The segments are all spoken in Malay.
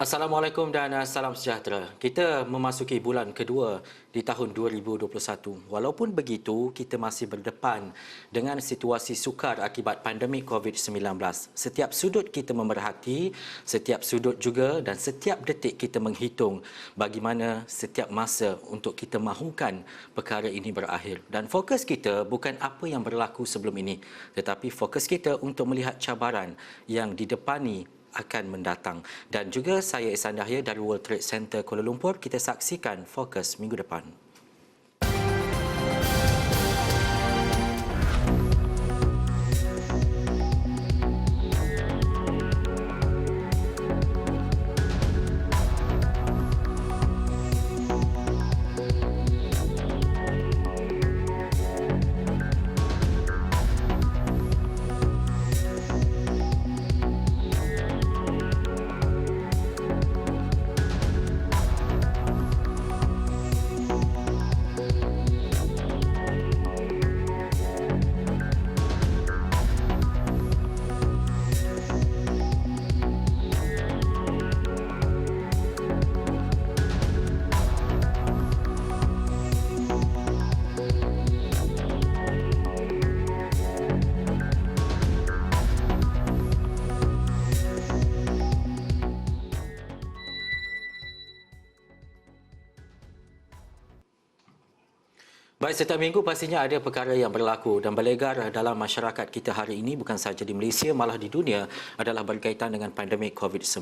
Assalamualaikum dan salam sejahtera. Kita memasuki bulan kedua di tahun 2021. Walaupun begitu, kita masih berdepan dengan situasi sukar akibat pandemik COVID-19. Setiap sudut kita memerhati, setiap sudut juga dan setiap detik kita menghitung bagaimana setiap masa untuk kita mahukan perkara ini berakhir. Dan fokus kita bukan apa yang berlaku sebelum ini, tetapi fokus kita untuk melihat cabaran yang didepani akan mendatang. Dan juga saya Ihsan Dahlia dari World Trade Center Kuala Lumpur, kita saksikan fokus minggu depan. Baik, setiap minggu pastinya ada perkara yang berlaku dan berlegar dalam masyarakat kita hari ini, bukan sahaja di Malaysia, malah di dunia, adalah berkaitan dengan pandemik COVID-19.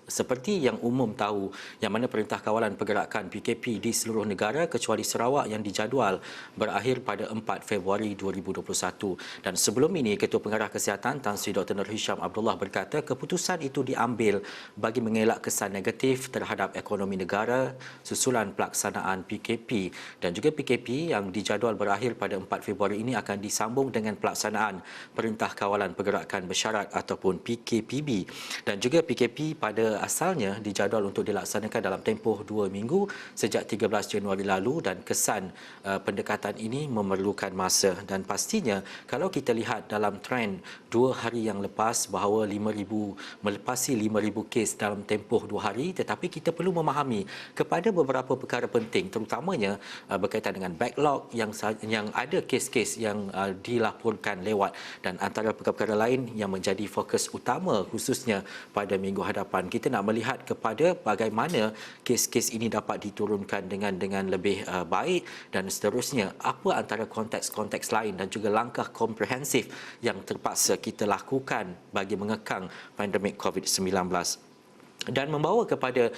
Seperti yang umum tahu, yang mana Perintah Kawalan Pergerakan PKP di seluruh negara kecuali Sarawak yang dijadual berakhir pada 4 Februari 2021. Dan sebelum ini, Ketua Pengarah Kesihatan Tan Sri Dr. Nur Hisham Abdullah berkata keputusan itu diambil bagi mengelak kesan negatif terhadap ekonomi negara susulan pelaksanaan PKP. Dan juga PKP yang dijadual berakhir pada 4 Februari ini akan disambung dengan pelaksanaan Perintah Kawalan Pergerakan Bersyarat ataupun PKPB. Dan juga PKP pada asalnya dijadual untuk dilaksanakan dalam tempoh 2 minggu sejak 13 Januari lalu, dan kesan pendekatan ini memerlukan masa. Dan pastinya kalau kita lihat dalam trend 2 hari yang lepas bahawa 5,000 melepasi 5,000 kes dalam tempoh 2 hari, tetapi kita perlu memahami kepada beberapa perkara penting, terutamanya berkaitan dengan backlog yang ada kes-kes yang dilaporkan lewat, dan antara perkara-perkara lain yang menjadi fokus utama khususnya pada minggu hadapan, kita nak melihat kepada bagaimana kes-kes ini dapat diturunkan dengan lebih baik, dan seterusnya apa antara konteks-konteks lain dan juga langkah komprehensif yang terpaksa kita lakukan bagi mengekang pandemik COVID-19. Dan membawa kepada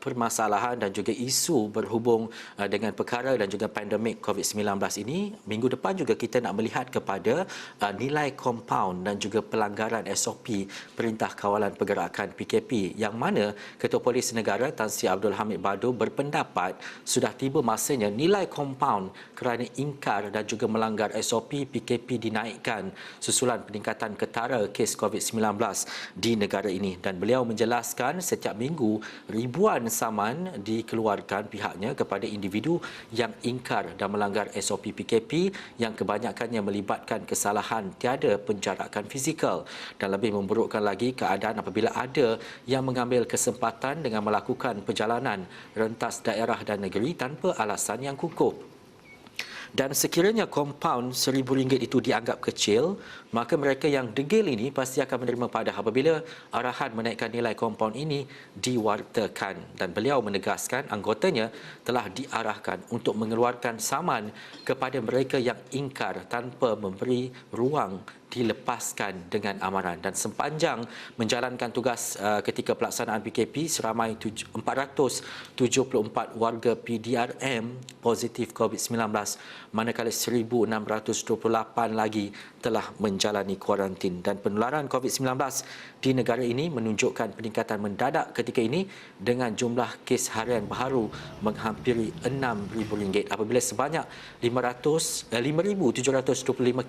permasalahan dan juga isu berhubung dengan perkara dan juga pandemik COVID-19 ini, minggu depan juga kita nak melihat kepada nilai kompaun dan juga pelanggaran SOP Perintah Kawalan Pergerakan PKP, yang mana Ketua Polis Negara Tan Sri Abdul Hamid Bado berpendapat sudah tiba masanya nilai kompaun kerana ingkar dan juga melanggar SOP PKP dinaikkan susulan peningkatan ketara kes COVID-19 di negara ini. Dan beliau menjelaskan setiap minggu ribuan saman dikeluarkan pihaknya kepada individu yang ingkar dan melanggar SOP PKP, yang kebanyakannya melibatkan kesalahan tiada penjarakan fizikal, dan lebih memburukkan lagi keadaan apabila ada yang mengambil kesempatan dengan melakukan perjalanan rentas daerah dan negeri tanpa alasan yang kukuh. Dan sekiranya kompaun RM1,000 itu dianggap kecil, maka mereka yang degil ini pasti akan menerima padah apabila arahan menaikkan nilai kompaun ini diwartakan. Dan beliau menegaskan anggotanya telah diarahkan untuk mengeluarkan saman kepada mereka yang ingkar tanpa memberi ruang dilepaskan dengan amaran. Dan sepanjang menjalankan tugas ketika pelaksanaan PKP, seramai 474 warga PDRM positif COVID-19, manakala 1,628 lagi telah menjalani kuarantin. Dan penularan COVID-19 di negara ini menunjukkan peningkatan mendadak ketika ini, dengan jumlah kes harian baharu menghampiri RM6,000 apabila sebanyak 5,725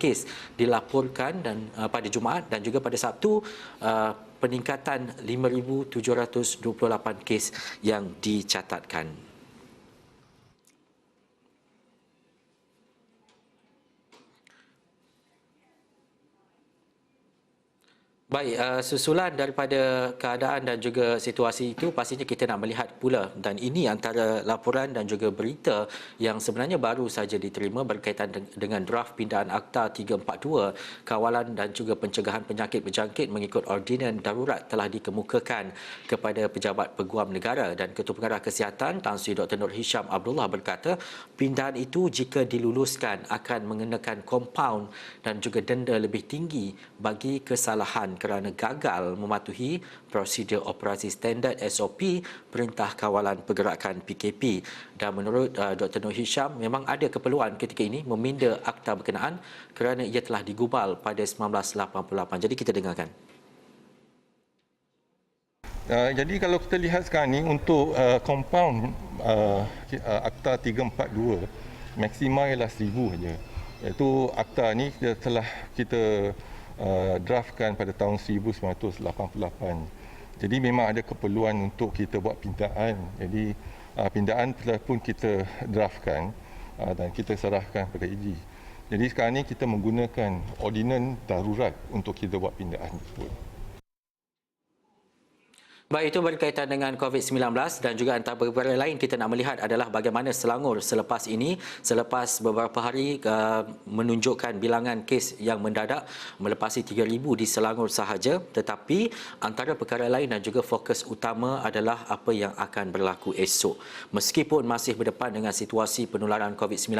kes dilaporkan dan pada Jumaat, dan juga pada Sabtu peningkatan 5,728 kes yang dicatatkan. Baik, susulan daripada keadaan dan juga situasi itu pastinya kita nak melihat pula, dan ini antara laporan dan juga berita yang sebenarnya baru saja diterima berkaitan dengan draft pindahan Akta 342 kawalan dan juga pencegahan penyakit berjangkit mengikut ordinan darurat telah dikemukakan kepada pejabat peguam negara, dan Ketua Pengarah Kesihatan Tan Sri Dr. Nur Hisham Abdullah berkata pindahan itu jika diluluskan akan mengenakan kompaun dan juga denda lebih tinggi bagi kesalahan kerana gagal mematuhi prosedur operasi standard SOP Perintah Kawalan Pergerakan PKP. Dan menurut Dr. Nur Hisham, memang ada keperluan ketika ini meminda akta berkenaan kerana ia telah digubal pada 1988. Jadi kita dengarkan. Jadi kalau kita lihat sekarang ni untuk compound Akta 342 maksimal ialah 1,000 saja. Iaitu akta ni telah kita draftkan pada tahun 1988. Jadi memang ada keperluan untuk kita buat pindaan. Jadi pindaan telah pun kita draftkan dan kita serahkan kepada IG. Jadi sekarang ni kita menggunakan ordinan darurat untuk kita buat pindaan tersebut. Baik, itu berkaitan dengan COVID-19 dan juga antara perkara lain kita nak melihat adalah bagaimana Selangor selepas ini, selepas beberapa hari menunjukkan bilangan kes yang mendadak melepasi 3,000 di Selangor sahaja, tetapi antara perkara lain dan juga fokus utama adalah apa yang akan berlaku esok. Meskipun masih berdepan dengan situasi penularan COVID-19,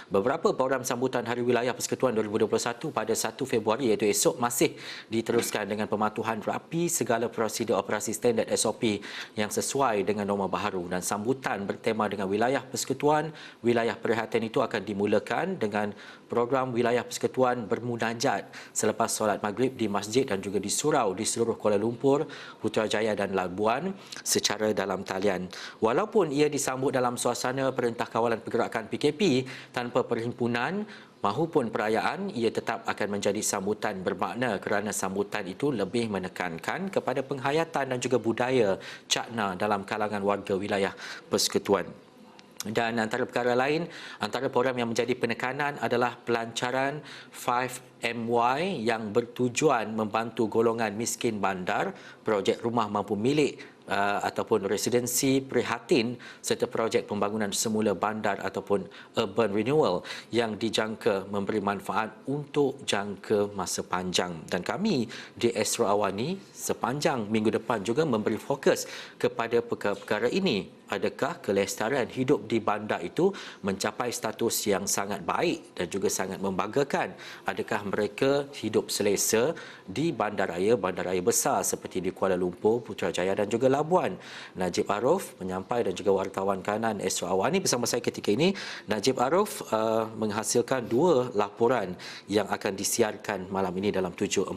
beberapa program sambutan Hari Wilayah Persekutuan 2021 pada 1 Februari iaitu esok masih diteruskan dengan pematuhan rapi segala prosedur operasi standard SOP yang sesuai dengan norma baharu, dan sambutan bertema dengan wilayah persekutuan, wilayah perhatian itu akan dimulakan dengan program wilayah persekutuan bermunajat selepas solat maghrib di masjid dan juga di surau di seluruh Kuala Lumpur, Putrajaya dan Labuan secara dalam talian. Walaupun ia disambut dalam suasana Perintah Kawalan Pergerakan PKP tanpa perhimpunan mahupun perayaan, ia tetap akan menjadi sambutan bermakna kerana sambutan itu lebih menekankan kepada penghayatan dan juga budaya cakna dalam kalangan warga wilayah persekutuan. Dan antara perkara lain, antara program yang menjadi penekanan adalah pelancaran 5MY yang bertujuan membantu golongan miskin bandar, projek rumah mampu milik ataupun residensi prihatin serta projek pembangunan semula bandar ataupun urban renewal yang dijangka memberi manfaat untuk jangka masa panjang. Dan kami di Astro Awani sepanjang minggu depan juga memberi fokus kepada perkara-perkara ini. Adakah kelestarian hidup di bandar itu mencapai status yang sangat baik dan juga sangat membanggakan? Adakah mereka hidup selesa di bandaraya besar seperti di Kuala Lumpur, Putrajaya dan juga Labuan? Najib Arif penyampai dan juga wartawan kanan Astro Awani bersama saya ketika ini. Najib Arif menghasilkan 2 laporan yang akan disiarkan malam ini dalam 7.45.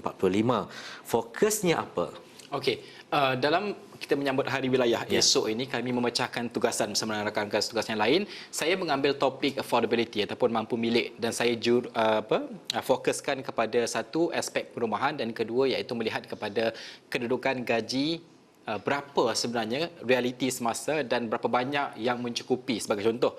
Fokusnya apa? Okey, dalam kita menyambut Hari Wilayah esok ini, kami memecahkan tugasan bersama dengan rakan-rakan tugas yang lain. Saya mengambil topik affordability ataupun mampu milik, dan saya fokuskan kepada satu aspek perumahan dan kedua iaitu melihat kepada kedudukan gaji, berapa sebenarnya realiti semasa dan berapa banyak yang mencukupi sebagai contoh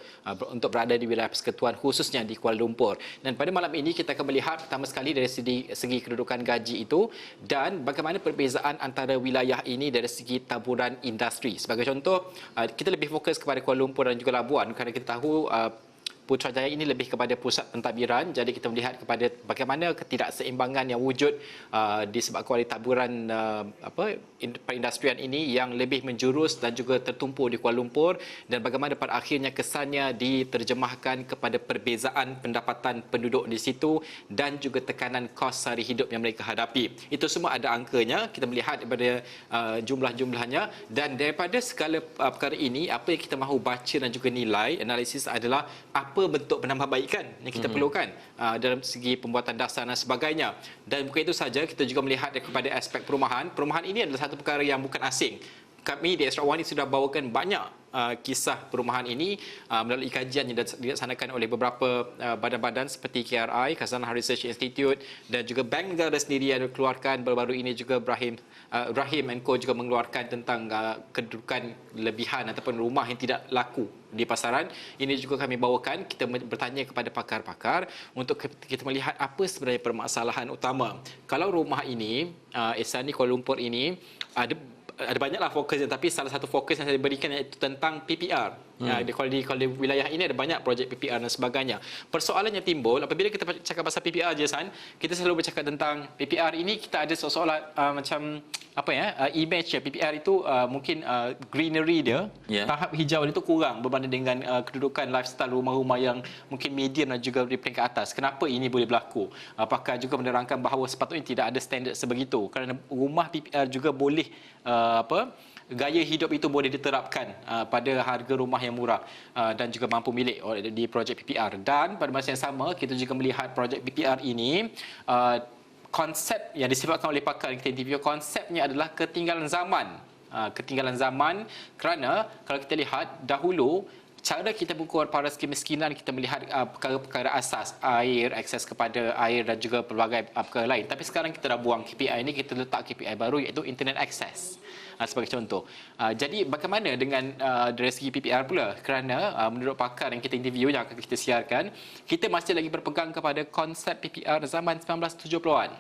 untuk berada di wilayah persekutuan khususnya di Kuala Lumpur. Dan pada malam ini kita akan melihat pertama sekali dari segi kedudukan gaji itu dan bagaimana perbezaan antara wilayah ini dari segi taburan industri. Sebagai contoh, kita lebih fokus kepada Kuala Lumpur dan juga Labuan kerana kita tahu Putrajaya ini lebih kepada pusat pentadbiran, jadi kita melihat kepada bagaimana ketidakseimbangan yang wujud disebabkan oleh taburan perindustrian ini yang lebih menjurus dan juga tertumpu di Kuala Lumpur, dan bagaimana pada akhirnya kesannya diterjemahkan kepada perbezaan pendapatan penduduk di situ dan juga tekanan kos sehari hidup yang mereka hadapi. Itu semua ada angkanya, kita melihat daripada jumlah-jumlahnya, dan daripada segala perkara ini apa yang kita mahu baca dan juga nilai analisis adalah apa bentuk penambahbaikan yang kita perlukan dalam segi pembuatan dasar dan sebagainya. Dan bukan itu saja, kita juga melihat kepada aspek perumahan. Perumahan ini adalah satu perkara yang bukan asing. Kami di Astro Awani sudah bawakan banyak kisah perumahan ini melalui kajian yang dilaksanakan oleh beberapa badan-badan seperti KRI, Khazanah Research Institute, dan juga Bank Negara sendiri yang dikeluarkan baru-baru ini juga Rahim & Co juga mengeluarkan tentang kedudukan lebihan ataupun rumah yang tidak laku di pasaran. Ini juga kami bawakan, kita bertanya kepada pakar-pakar untuk kita melihat apa sebenarnya permasalahan utama. Kalau rumah ini, Ihsan ni Kuala Lumpur ini, ada banyaklah fokusnya, tapi salah satu fokus yang saya berikan iaitu tentang PPR. Kalau di wilayah ini ada banyak projek PPR dan sebagainya. Persoalan yang timbul apabila kita cakap pasal PPR je, San, kita selalu bercakap tentang PPR ini, kita ada seolah-olah macam image ya, PPR itu mungkin greenery dia, tahap hijau dia itu kurang berbanding dengan kedudukan lifestyle rumah-rumah yang mungkin medium dan juga di peringkat atas. Kenapa ini boleh berlaku? Pakar juga menerangkan bahawa sepatutnya tidak ada standard sebegitu, kerana rumah PPR juga boleh gaya hidup itu boleh diterapkan pada harga rumah yang murah dan juga mampu milik di projek PPR. Dan pada masa yang sama, kita juga melihat projek PPR ini, konsep yang disebutkan oleh pakar yang kita interview, konsepnya adalah ketinggalan zaman. Ketinggalan zaman kerana kalau kita lihat dahulu, cara kita mengukur paras kemiskinan, kita melihat perkara-perkara asas, air, akses kepada air dan juga pelbagai perkara lain. Tapi sekarang kita dah buang KPI ini, kita letak KPI baru iaitu internet access sebagai contoh. Jadi bagaimana dengan dari segi PPR pula? Kerana menurut pakar yang kita interview, yang akan kita siarkan, kita masih lagi berpegang kepada konsep PPR zaman 1970-an.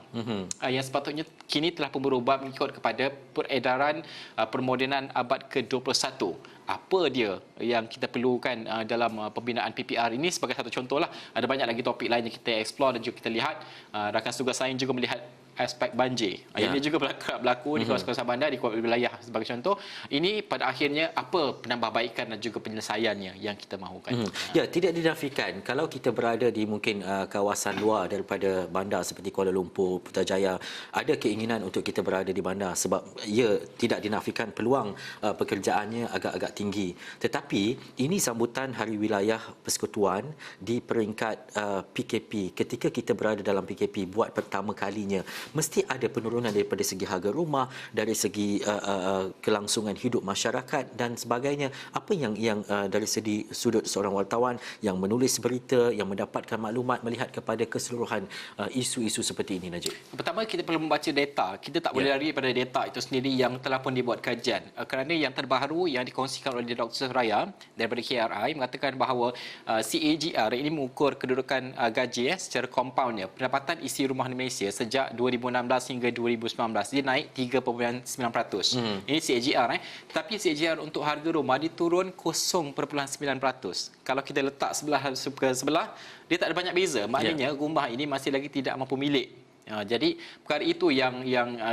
Yang sepatutnya kini telah pun berubah mengikut kepada peredaran permodenan abad ke-21. Apa dia yang kita perlukan dalam pembinaan PPR ini sebagai satu contohlah. Ada banyak lagi topik lain yang kita explore dan juga kita lihat. Rakan tugas lain juga melihat aspek banjir. Ini juga berlaku di kawasan bandar, di wilayah sebagai contoh. Ini pada akhirnya apa penambahbaikan dan juga penyelesaiannya yang kita mahukan. Ya, tidak dinafikan kalau kita berada di mungkin kawasan luar daripada bandar seperti Kuala Lumpur, Putrajaya, ada keinginan untuk kita berada di bandar sebab ia tidak dinafikan peluang pekerjaannya agak-agak tinggi. Tetapi ini sambutan Hari Wilayah Persekutuan di peringkat PKP. Ketika kita berada dalam PKP buat pertama kalinya, mesti ada penurunan daripada segi harga rumah, dari segi kelangsungan hidup masyarakat dan sebagainya. Apa yang dari segi sudut seorang wartawan yang menulis berita, yang mendapatkan maklumat, melihat kepada keseluruhan isu-isu seperti ini, Najib? Pertama, kita perlu membaca data. Kita tak boleh lari daripada data itu sendiri yang telah pun dibuat kajian. Kerana yang terbaru yang dikongsikan oleh Dr. Suraya daripada KRI mengatakan bahawa CAGR ini mengukur kedudukan gaji secara compoundnya. Pendapatan isi rumah di Malaysia sejak 2016 hingga 2019 dia naik 3.9%. Ini CAGR. Tetapi CAGR untuk harga rumah diturun 0.9%. Kalau kita letak sebelah dia tak ada banyak beza. Maknanya rumah ini masih lagi tidak mampu milik. Jadi perkara itu yang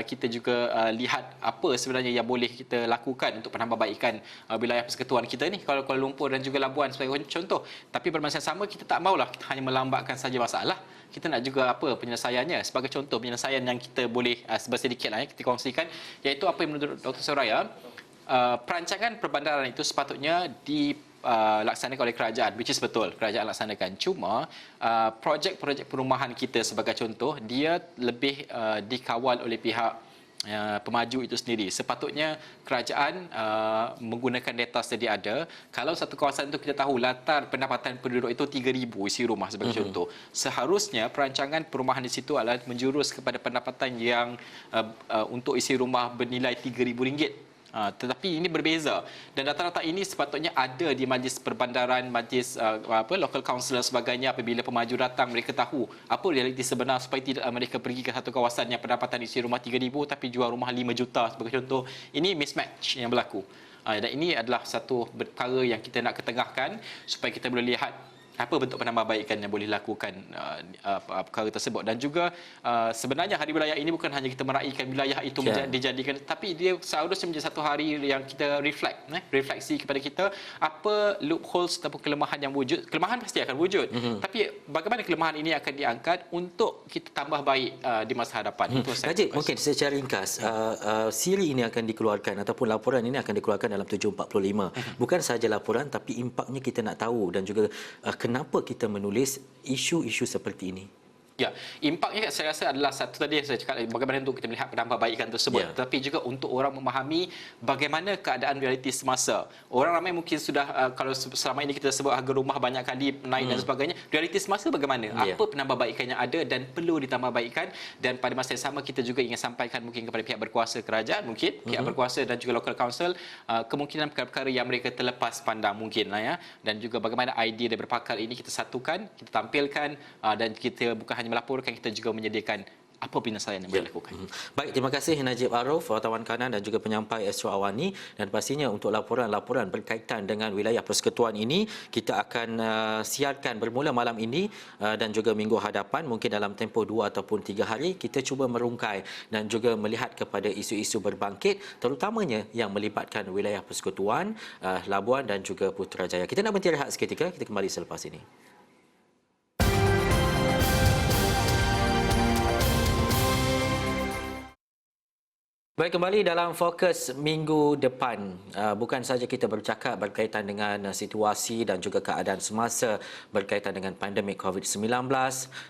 kita juga lihat apa sebenarnya yang boleh kita lakukan untuk penambahbaikan wilayah persekutuan kita ni, kalau Kuala Lumpur dan juga Labuan sebagai contoh. Tapi pada masa yang sama kita tak maulah kita hanya melambatkan saja masalah. Kita nak juga apa penyelesaiannya. Sebagai contoh penyelesaian yang kita boleh sedikit kita kongsikan, iaitu apa yang menurut Dr. Suraya, perancangan perbandaran itu sepatutnya dilaksanakan oleh kerajaan, which is betul, kerajaan laksanakan. Cuma projek-projek perumahan kita sebagai contoh, dia lebih dikawal oleh pihak pemaju itu sendiri. Sepatutnya kerajaan menggunakan data sedia ada. Kalau satu kawasan itu kita tahu latar pendapatan penduduk itu 3,000 isi rumah sebagai contoh. Seharusnya perancangan perumahan di situ adalah menjurus kepada pendapatan yang untuk isi rumah bernilai RM3,000. Tetapi ini berbeza dan data-data ini sepatutnya ada di majlis perbandaran, majlis local council dan sebagainya. Apabila pemaju datang, mereka tahu apa realiti sebenar supaya tidak mereka pergi ke satu kawasan yang pendapatan isi rumah 3,000 tapi jual rumah 5 juta sebagai contoh. Ini mismatch yang berlaku dan ini adalah satu perkara yang kita nak ketengahkan supaya kita boleh lihat apa bentuk penambahbaikan yang boleh dilakukan perkara tersebut. Dan juga sebenarnya Hari Wilayah ini bukan hanya kita meraihkan wilayah itu dijadikan, tapi dia seharusnya menjadi satu hari yang kita refleksi kepada kita apa loopholes ataupun kelemahan yang wujud. Kelemahan pasti akan wujud, tapi bagaimana kelemahan ini akan diangkat untuk kita tambah baik di masa hadapan. Najib, mungkin secara ringkas, siri ini akan dikeluarkan ataupun laporan ini akan dikeluarkan dalam 745. Bukan sahaja laporan, tapi impaknya kita nak tahu dan juga kenapa kita menulis isu-isu seperti ini? Ya, impaknya saya rasa adalah satu tadi yang saya cakap, bagaimana untuk kita melihat penambahbaikan tersebut, tetapi juga untuk orang memahami bagaimana keadaan realiti semasa. Orang ramai mungkin sudah kalau selama ini kita sebut harga rumah banyak kali naik dan sebagainya, realiti semasa bagaimana? Apa penambahbaikan yang ada dan perlu ditambahbaikan, dan pada masa yang sama kita juga ingin sampaikan mungkin kepada pihak berkuasa kerajaan, mungkin pihak berkuasa dan juga local council, kemungkinan perkara-perkara yang mereka terlepas pandang mungkin lah ya, dan juga bagaimana idea dari berpakar ini kita satukan, kita tampilkan, dan kita bukan hanya melaporkan, kita juga menyediakan apa penyelesaian yang boleh dilakukan. Baik, terima kasih Najib Arif, wartawan kanan dan juga penyampai Astro Awani, dan pastinya untuk laporan-laporan berkaitan dengan wilayah persekutuan ini kita akan siarkan bermula malam ini dan juga minggu hadapan, mungkin dalam tempoh 2 ataupun 3 hari kita cuba merungkai dan juga melihat kepada isu-isu berbangkit terutamanya yang melibatkan wilayah persekutuan, Labuan dan juga Putrajaya. Kita nak berhenti rehat seketika, kita kembali selepas ini. Baik, kembali dalam fokus minggu depan. Bukan saja kita bercakap berkaitan dengan situasi dan juga keadaan semasa berkaitan dengan pandemik COVID-19,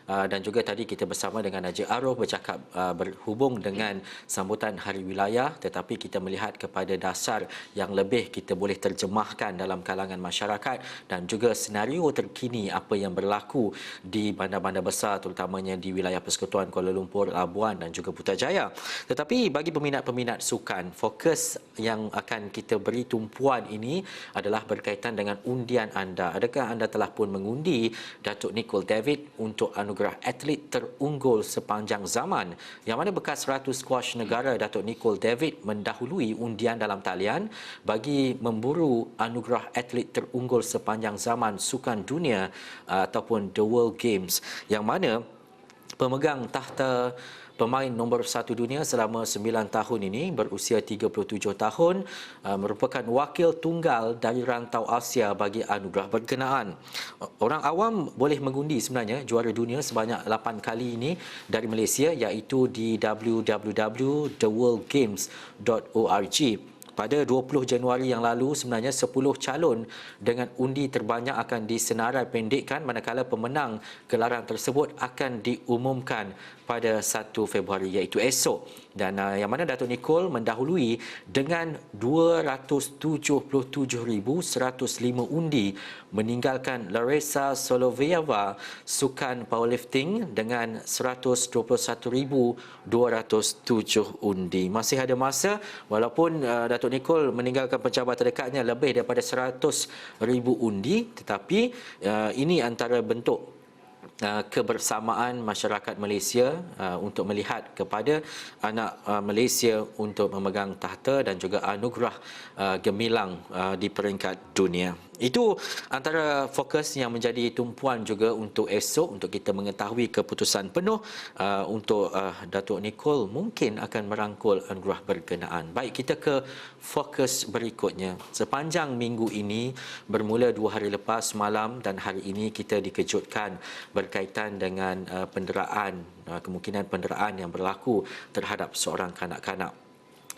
dan juga tadi kita bersama dengan Najib Arif bercakap berhubung dengan sambutan Hari Wilayah, tetapi kita melihat kepada dasar yang lebih kita boleh terjemahkan dalam kalangan masyarakat dan juga senario terkini apa yang berlaku di bandar-bandar besar terutamanya di wilayah Persekutuan Kuala Lumpur, Labuan dan juga Putrajaya. Tetapi bagi peminat sukan, fokus yang akan kita beri tumpuan ini adalah berkaitan dengan undian anda. Adakah anda telah pun mengundi Datuk Nicol David untuk anugerah atlet terunggul sepanjang zaman? Yang mana bekas Ratu Squash Negara Datuk Nicol David mendahului undian dalam talian bagi memburu anugerah atlet terunggul sepanjang zaman sukan dunia ataupun The World Games, yang mana pemegang tahta pemain nombor 1 dunia selama 9 tahun ini berusia 37 tahun, merupakan wakil tunggal dari rantau Asia bagi anugerah berkenaan. Orang awam boleh mengundi sebenarnya juara dunia sebanyak 8 kali ini dari Malaysia, iaitu di www.theworldgames.org. Pada 20 Januari yang lalu sebenarnya 10 calon dengan undi terbanyak akan disenarai pendekkan, manakala pemenang gelaran tersebut akan diumumkan pada 1 Februari iaitu esok. Dan yang mana Datuk Nicol mendahului dengan 277,105 undi, meninggalkan Larissa Soloveyeva sukan powerlifting dengan 121,207 undi. Masih ada masa, walaupun Datuk Nicol meninggalkan pencabar terdekatnya lebih daripada 100,000 undi, tetapi ini antara bentuk kebersamaan masyarakat Malaysia untuk melihat kepada anak Malaysia untuk memegang tahta dan juga anugerah gemilang di peringkat dunia. Itu antara fokus yang menjadi tumpuan juga untuk esok, untuk kita mengetahui keputusan penuh untuk Datuk Nicol mungkin akan merangkul anugerah berkenaan. Baik, kita ke fokus berikutnya. Sepanjang minggu ini, bermula 2 hari lepas malam dan hari ini, kita dikejutkan berkaitan dengan penderaan, kemungkinan penderaan yang berlaku terhadap seorang kanak-kanak.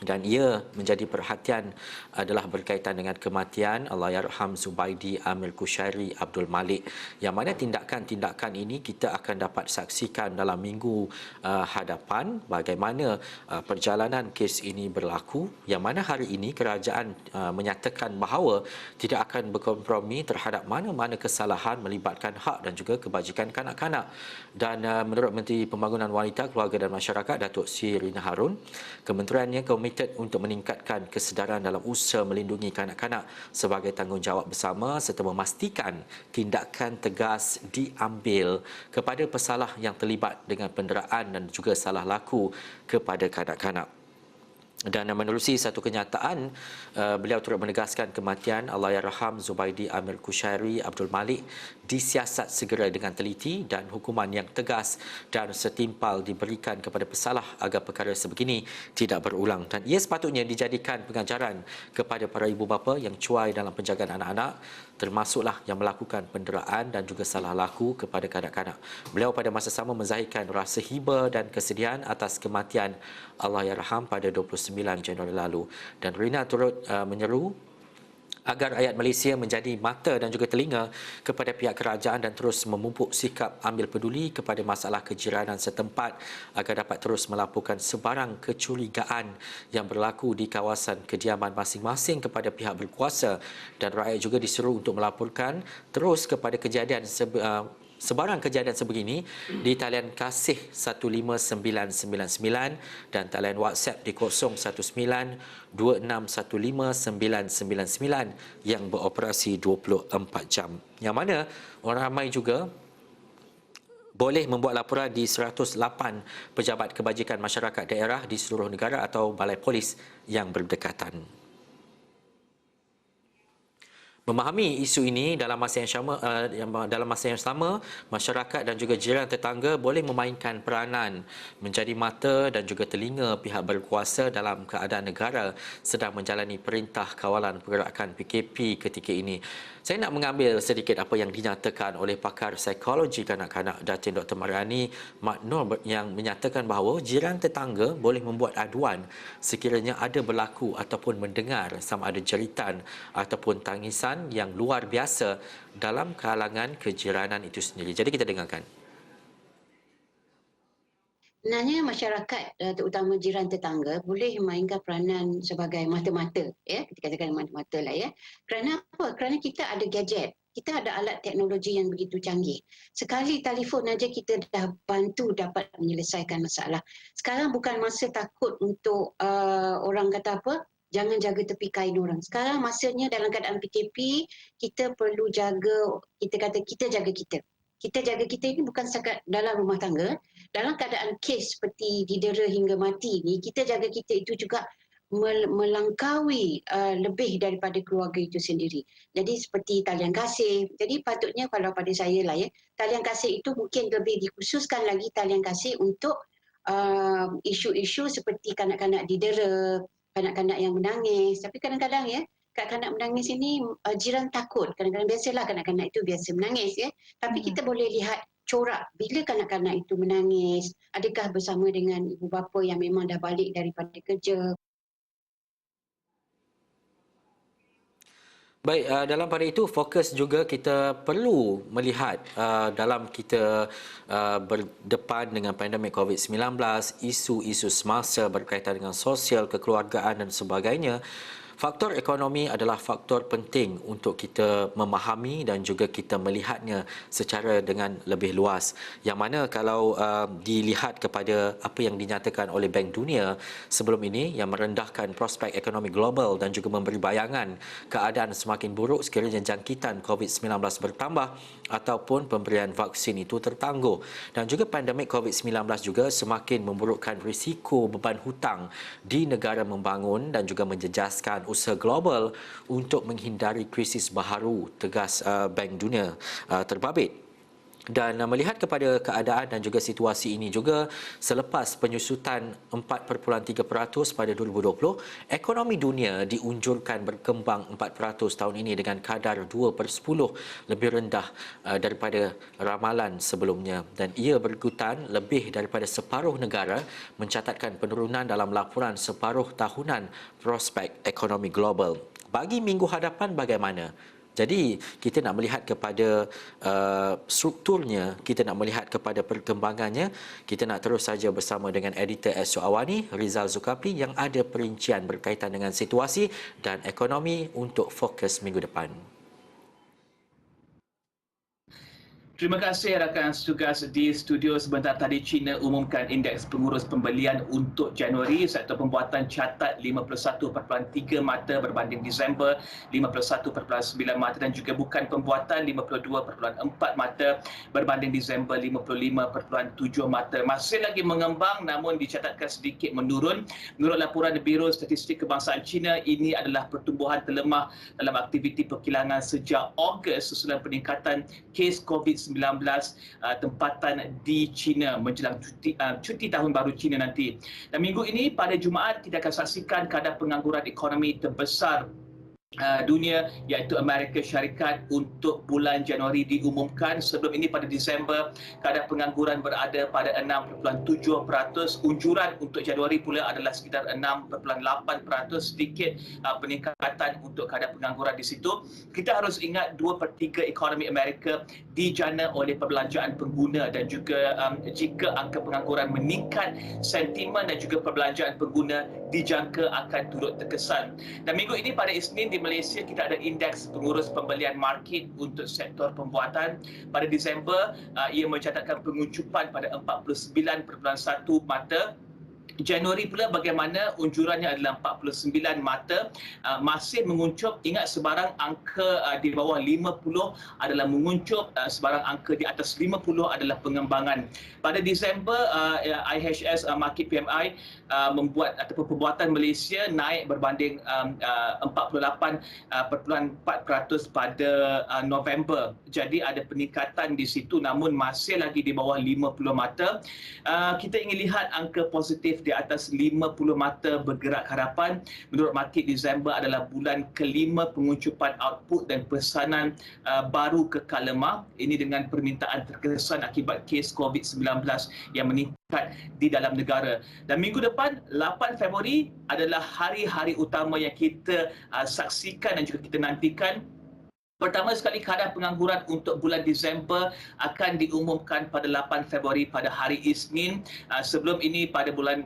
Dan ia menjadi perhatian adalah berkaitan dengan kematian Allahyarham Zubaidi Amir Kushairi Abdul Malik, yang mana tindakan-tindakan ini kita akan dapat saksikan dalam minggu hadapan bagaimana perjalanan kes ini berlaku, yang mana hari ini kerajaan menyatakan bahawa tidak akan berkompromi terhadap mana-mana kesalahan melibatkan hak dan juga kebajikan kanak-kanak. Dan menurut Menteri Pembangunan Wanita, Keluarga dan Masyarakat Datuk Sri Rina Harun, kementeriannya komited untuk meningkatkan kesedaran dalam usaha melindungi kanak-kanak sebagai tanggungjawab bersama serta memastikan tindakan tegas diambil kepada pesalah yang terlibat dengan penderaan dan juga salah laku kepada kanak-kanak. Dan menerusi satu kenyataan, beliau turut menegaskan kematian Allahyarham Zubaidi Amir Kushairi Abdul Malik disiasat segera dengan teliti dan hukuman yang tegas dan setimpal diberikan kepada pesalah agar perkara sebegini tidak berulang. Dan ia sepatutnya dijadikan pengajaran kepada para ibu bapa yang cuai dalam penjagaan anak-anak, termasuklah yang melakukan penderaan dan juga salah laku kepada kanak-kanak. Beliau pada masa sama menzahirkan rasa hiba dan kesedihan atas kematian Allahyarham pada 29 Januari lalu. Dan Rina turut menyeru agar rakyat Malaysia menjadi mata dan juga telinga kepada pihak kerajaan dan terus memupuk sikap ambil peduli kepada masalah kejiranan setempat agar dapat terus melaporkan sebarang kecurigaan yang berlaku di kawasan kediaman masing-masing kepada pihak berkuasa, dan rakyat juga disuruh untuk melaporkan terus kepada sebarang kejadian sebegini di talian kasih 15999 dan talian WhatsApp di 0126159999 yang beroperasi 24 jam. Yang mana orang ramai juga boleh membuat laporan di 108 pejabat kebajikan masyarakat daerah di seluruh negara atau balai polis yang berdekatan. Memahami isu ini dalam masa yang sama, masyarakat dan juga jiran tetangga boleh memainkan peranan menjadi mata dan juga telinga pihak berkuasa dalam keadaan negara sedang menjalani perintah kawalan pergerakan PKP ketika ini. Saya nak mengambil sedikit apa yang dinyatakan oleh pakar psikologi kanak-kanak Datin Dr. Mariani Mat Nur yang menyatakan bahawa jiran tetangga boleh membuat aduan sekiranya ada berlaku ataupun mendengar sama ada jeritan ataupun tangisan yang luar biasa dalam kalangan kejiranan itu sendiri. Jadi kita dengarkan. Sebenarnya masyarakat terutama jiran tetangga boleh memainkan peranan sebagai mata-mata, ya, kita katakan mata-mata lah, ya. Kerana apa? Kerana kita ada gadget, kita ada alat teknologi yang begitu canggih. Sekali telefon aja kita dah bantu dapat menyelesaikan masalah. Sekarang bukan masa takut untuk orang kata apa? Jangan jaga tepi kain orang. Sekarang masanya dalam keadaan PKP, kita perlu jaga, kita kata kita jaga kita. Kita jaga kita ini bukan setakat dalam rumah tangga, dalam keadaan kes seperti didera hingga mati ni, kita jaga kita itu juga melangkaui lebih daripada keluarga itu sendiri. Jadi seperti talian kasih. Jadi patutnya kalau pada saya lah, ya, talian kasih itu mungkin lebih dikhususkan lagi talian kasih untuk isu-isu seperti kanak-kanak didera, kanak-kanak yang menangis. Tapi kadang-kadang, ya, kanak-kanak menangis ini jiran takut. Kadang-kadang biasalah kanak-kanak itu biasa menangis, ya. Tapi kita boleh lihat corak bila kanak-kanak itu menangis. Adakah bersama dengan ibu bapa yang memang dah balik daripada kerja. Baik, dalam pada itu fokus juga kita perlu melihat dalam kita berdepan dengan pandemik COVID-19, isu-isu semasa berkaitan dengan sosial, kekeluargaan dan sebagainya. Faktor ekonomi adalah faktor penting untuk kita memahami dan juga kita melihatnya secara dengan lebih luas. Yang mana kalau dilihat kepada apa yang dinyatakan oleh Bank Dunia sebelum ini yang merendahkan prospek ekonomi global dan juga memberi bayangan keadaan semakin buruk sekiranya jangkitan COVID-19 bertambah ataupun pemberian vaksin itu tertangguh. Dan juga pandemik COVID-19 juga semakin memburukkan risiko beban hutang di negara membangun dan juga menjejaskan usaha global untuk menghindari krisis baharu, tegas Bank Dunia terbabit. Dan melihat kepada keadaan dan juga situasi ini juga, selepas penyusutan 4.3% pada 2020, ekonomi dunia diunjurkan berkembang 4% tahun ini dengan kadar 2/10 lebih rendah daripada ramalan sebelumnya. Dan ia berikutan lebih daripada separuh negara mencatatkan penurunan dalam laporan separuh tahunan prospek ekonomi global. Bagi minggu hadapan bagaimana? Jadi kita nak melihat kepada strukturnya, kita nak melihat kepada perkembangannya. Kita nak terus saja bersama dengan editor Esok Awani, Rizal Zulkafli yang ada perincian berkaitan dengan situasi dan ekonomi untuk fokus minggu depan. Terima kasih rakan tugas di studio. Sebentar tadi China umumkan indeks pengurus pembelian untuk Januari, sektor pembuatan catat 51.3 mata berbanding Disember 51.9 mata dan juga bukan pembuatan 52.4 mata berbanding Disember 55.7 mata. Masih lagi mengembang namun dicatatkan sedikit menurun. Menurut laporan Biro Statistik Kebangsaan China, ini adalah pertumbuhan terlemah dalam aktiviti perkilangan sejak Ogos susulan peningkatan kes COVID-19 tempatan di China menjelang cuti tahun baru China nanti. Dan minggu ini pada Jumaat kita akan saksikan kadar pengangguran ekonomi terbesar dunia iaitu Amerika Syarikat untuk bulan Januari diumumkan. Sebelum ini pada Disember kadar pengangguran berada pada 6.7%, unjuran untuk Januari pula adalah sekitar 6.8%, sedikit peningkatan untuk kadar pengangguran di situ. Kita harus ingat 2/3 ekonomi Amerika dijana oleh perbelanjaan pengguna dan juga jika angka pengangguran meningkat, sentimen dan juga perbelanjaan pengguna dijangka akan turut terkesan. Dan minggu ini pada Isnin di Malaysia kita ada indeks pengurus pembelian market untuk sektor pembuatan. Pada Disember ia mencatatkan penguncupan pada 49.1 mata. Januari pula bagaimana unjurannya adalah 49 mata, masih menguncup. Ingat sebarang angka di bawah 50 adalah menguncup, sebarang angka di atas 50 adalah pengembangan. Pada Disember IHS Market PMI membuat ataupun pembuatan Malaysia naik berbanding 48.4% pada November. Jadi ada peningkatan di situ namun masih lagi di bawah 50 mata. Kita ingin lihat angka positif di atas 50 mata bergerak ke hadapan. Menurut market, Disember adalah bulan kelima penguncupan output dan pesanan baru kekal lemah. Ini dengan permintaan terkesan akibat kes COVID-19 yang meningkat di dalam negara. Dan minggu depan, 8 Februari adalah hari-hari utama yang kita saksikan dan juga kita nantikan. Pertama sekali, kadar pengangguran untuk bulan Disember akan diumumkan pada 8 Februari pada hari Isnin. Sebelum ini pada bulan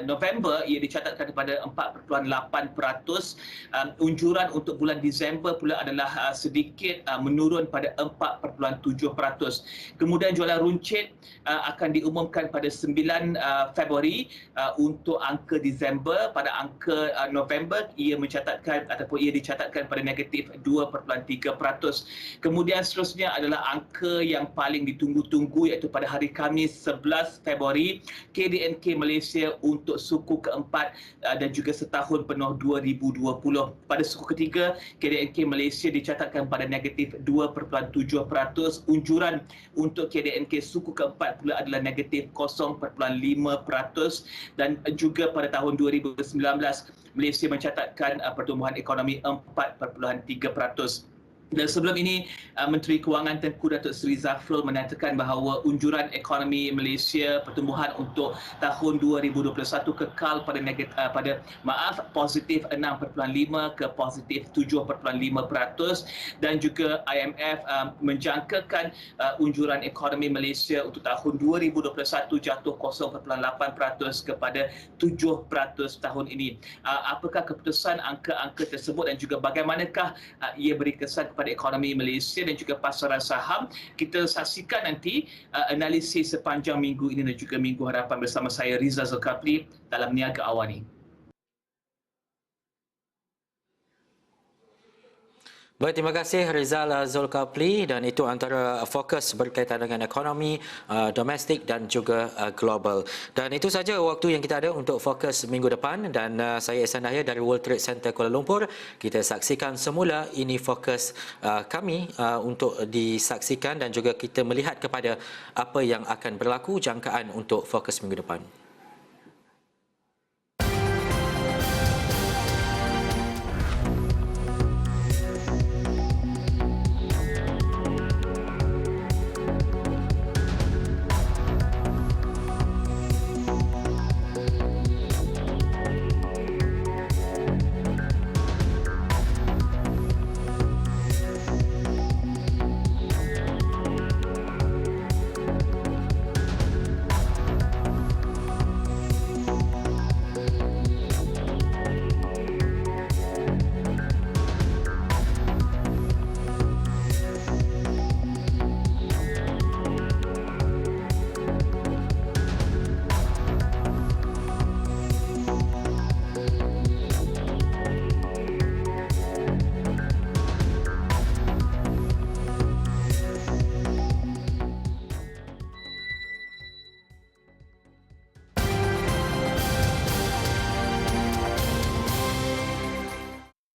November ia dicatatkan pada 4.8%. Unjuran untuk bulan Disember pula adalah sedikit menurun pada 4.7%. Kemudian jualan runcit akan diumumkan pada 9 Februari untuk angka Disember. Pada angka November ia mencatatkan ataupun ia dicatatkan pada negatif 2.3%. Kemudian seterusnya adalah angka yang paling ditunggu-tunggu iaitu pada hari Khamis 11 Februari KDNK Malaysia untuk suku keempat dan juga setahun penuh 2020. Pada suku ketiga KDNK Malaysia dicatatkan pada negatif 2.7%. Unjuran untuk KDNK suku keempat pula adalah negatif 0.5% dan juga pada tahun 2019 Malaysia mencatatkan pertumbuhan ekonomi 4.3%. Dan sebelum ini, Menteri Kewangan Tengku Datuk Seri Zafrul menyatakan bahawa unjuran ekonomi Malaysia pertumbuhan untuk tahun 2021 kekal pada positif 6.5 ke positif 7.5%, dan juga IMF menjangkakan unjuran ekonomi Malaysia untuk tahun 2021 jatuh 0.8% kepada 7% tahun ini. Apakah keputusan angka-angka tersebut dan juga bagaimanakah ia beri kesan kepada ekonomi Malaysia dan juga pasaran saham? Kita saksikan nanti analisis sepanjang minggu ini dan juga minggu hadapan bersama saya Rizal Zulkifli dalam Niaga Awani. Baik, terima kasih Rizal Zulkifli, dan itu antara fokus berkaitan dengan ekonomi domestik dan juga global. Dan itu saja waktu yang kita ada untuk fokus minggu depan, dan saya Ihsan Dahlia dari World Trade Center Kuala Lumpur. Kita saksikan semula ini fokus kami untuk disaksikan dan juga kita melihat kepada apa yang akan berlaku jangkaan untuk fokus minggu depan.